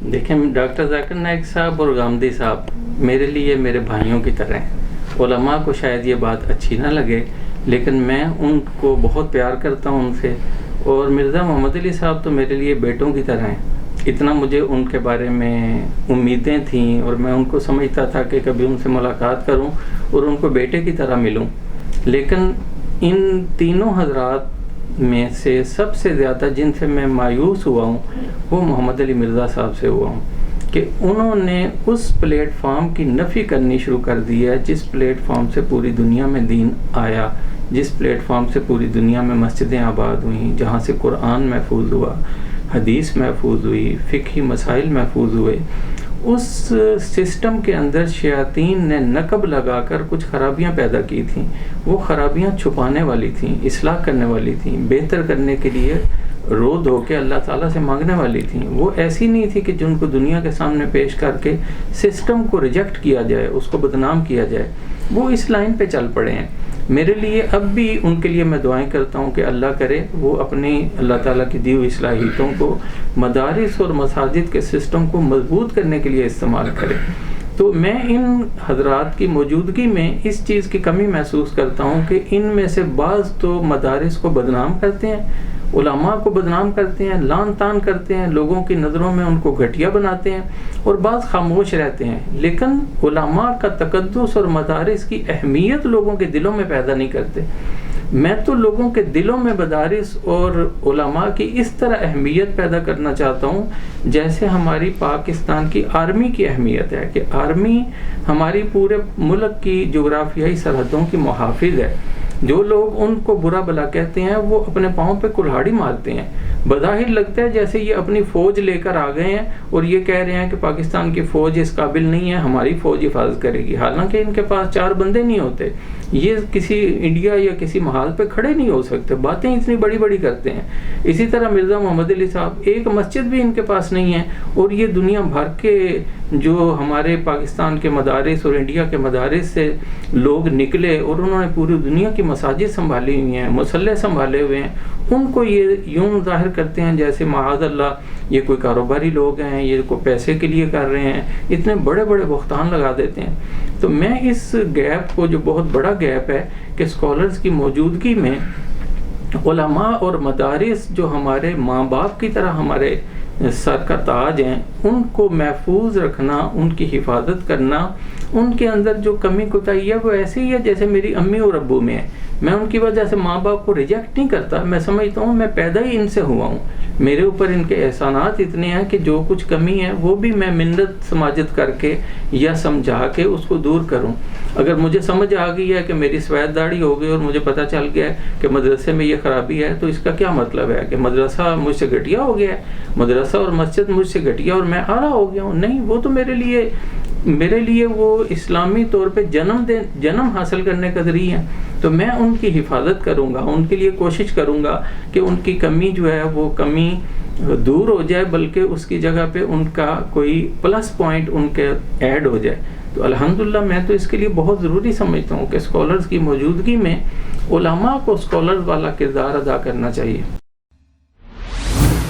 دیکھیں ڈاکٹر ذاکر نائک صاحب اور غامدی صاحب میرے لیے میرے بھائیوں کی طرح ہیں۔ علماء کو شاید یہ بات اچھی نہ لگے لیکن میں ان کو بہت پیار کرتا ہوں ان سے، اور مرزا محمد علی صاحب تو میرے لیے بیٹوں کی طرح ہیں۔ اتنا مجھے ان کے بارے میں امیدیں تھیں اور میں ان کو سمجھتا تھا کہ کبھی ان سے ملاقات کروں اور ان کو بیٹے کی طرح ملوں، لیکن ان تینوں حضرات میں سے سب سے زیادہ جن سے میں مایوس ہوا ہوں وہ محمد علی مرزا صاحب سے ہوا ہوں کہ انہوں نے اس پلیٹ فارم کی نفی کرنی شروع کر دی ہے جس پلیٹ فارم سے پوری دنیا میں دین آیا، جس پلیٹ فارم سے پوری دنیا میں مسجدیں آباد ہوئیں، جہاں سے قرآن محفوظ ہوا، حدیث محفوظ ہوئی، فقہی مسائل محفوظ ہوئے۔ اس سسٹم کے اندر شیاطین نے نقب لگا کر کچھ خرابیاں پیدا کی تھیں، وہ خرابیاں چھپانے والی تھیں، اصلاح کرنے والی تھیں، بہتر کرنے کے لیے رو دھو کے اللہ تعالیٰ سے مانگنے والی تھیں۔ وہ ایسی نہیں تھی کہ جن کو دنیا کے سامنے پیش کر کے سسٹم کو ریجیکٹ کیا جائے، اس کو بدنام کیا جائے۔ وہ اس لائن پہ چل پڑے ہیں۔ میرے لیے اب بھی ان کے لیے میں دعائیں کرتا ہوں کہ اللہ کرے وہ اپنی اللہ تعالیٰ کی دی ہوئی صلاحیتوں کو مدارس اور مساجد کے سسٹم کو مضبوط کرنے کے لیے استعمال کرے۔ تو میں ان حضرات کی موجودگی میں اس چیز کی کمی محسوس کرتا ہوں کہ ان میں سے بعض تو مدارس کو بدنام کرتے ہیں، علماء کو بدنام کرتے ہیں، لان تان کرتے ہیں، لوگوں کی نظروں میں ان کو گھٹیا بناتے ہیں، اور بعض خاموش رہتے ہیں، لیکن علماء کا تقدس اور مدارس کی اہمیت لوگوں کے دلوں میں پیدا نہیں کرتے۔ میں تو لوگوں کے دلوں میں مدارس اور علماء کی اس طرح اہمیت پیدا کرنا چاہتا ہوں جیسے ہماری پاکستان کی آرمی کی اہمیت ہے، کہ آرمی ہماری پورے ملک کی جغرافیائی سرحدوں کی محافظ ہے۔ جو لوگ ان کو برا بلا کہتے ہیں وہ اپنے پاؤں پہ کلہاڑی مارتے ہیں۔ بظاہر لگتا ہے جیسے یہ اپنی فوج لے کر آ گئے ہیں اور یہ کہہ رہے ہیں کہ پاکستان کی فوج اس قابل نہیں ہے، ہماری فوج حفاظت کرے گی، حالانکہ ان کے پاس 4 بندے نہیں ہوتے، یہ کسی انڈیا یا کسی محال پہ کھڑے نہیں ہو سکتے، باتیں اتنی بڑی بڑی کرتے ہیں۔ اسی طرح مرزا محمد علی صاحب، ایک مسجد بھی ان کے پاس نہیں ہے، اور یہ دنیا بھر کے جو ہمارے پاکستان کے مدارس اور انڈیا کے مدارس سے لوگ نکلے اور انہوں نے پوری دنیا کی مساجد سنبھالی ہوئی ہیں، مسلح سنبھالے ہوئے ہیں، ان کو یہ یوں ظاہر کرتے ہیں جیسے معاذ اللہ یہ کوئی کاروباری لوگ ہیں، یہ کوئی پیسے کے لیے کر رہے ہیں، اتنے بڑے بڑے بہتان لگا دیتے ہیں۔ تو میں اس گیپ کو، جو بہت بڑا گیپ ہے کہ اسکالرز کی موجودگی میں علماء اور مدارس جو ہمارے ماں باپ کی طرح ہمارے سر کا تاج ہیں، ان کو محفوظ رکھنا، ان کی حفاظت کرنا، ان کے اندر جو کمی کوتاہی ہے وہ ایسی ہی ہے جیسے میری امی اور ابو میں ہے۔ میں ان کی وجہ سے ماں باپ کو ریجیکٹ نہیں کرتا، میں سمجھتا ہوں میں پیدا ہی ان سے ہوا ہوں، میرے اوپر ان کے احسانات اتنے ہیں کہ جو کچھ کمی ہے وہ بھی میں منت سماجت کر کے یا سمجھا کے اس کو دور کروں۔ اگر مجھے سمجھ آ گئی ہے کہ میری سفید داڑھی ہو گئی اور مجھے پتہ چل گیا ہے کہ مدرسے میں یہ خرابی ہے، تو اس کا کیا مطلب ہے کہ مدرسہ مجھ سے گھٹیا ہو گیا ہے، مدرسہ اور مسجد مجھ سے گھٹیا اور میں اعلیٰ ہو گیا ہوں؟ نہیں، وہ تو میرے لیے وہ اسلامی طور پہ جنم حاصل کرنے کا ذریعہ ہے۔ تو میں ان کی حفاظت کروں گا، ان کے لیے کوشش کروں گا کہ ان کی کمی جو ہے وہ کمی دور ہو جائے، بلکہ اس کی جگہ پہ ان کا کوئی پلس پوائنٹ ان کے ایڈ ہو جائے۔ تو الحمدللہ میں تو اس کے لیے بہت ضروری سمجھتا ہوں کہ اسکالرز کی موجودگی میں علماء کو اسکالرز والا کردار ادا کرنا چاہیے۔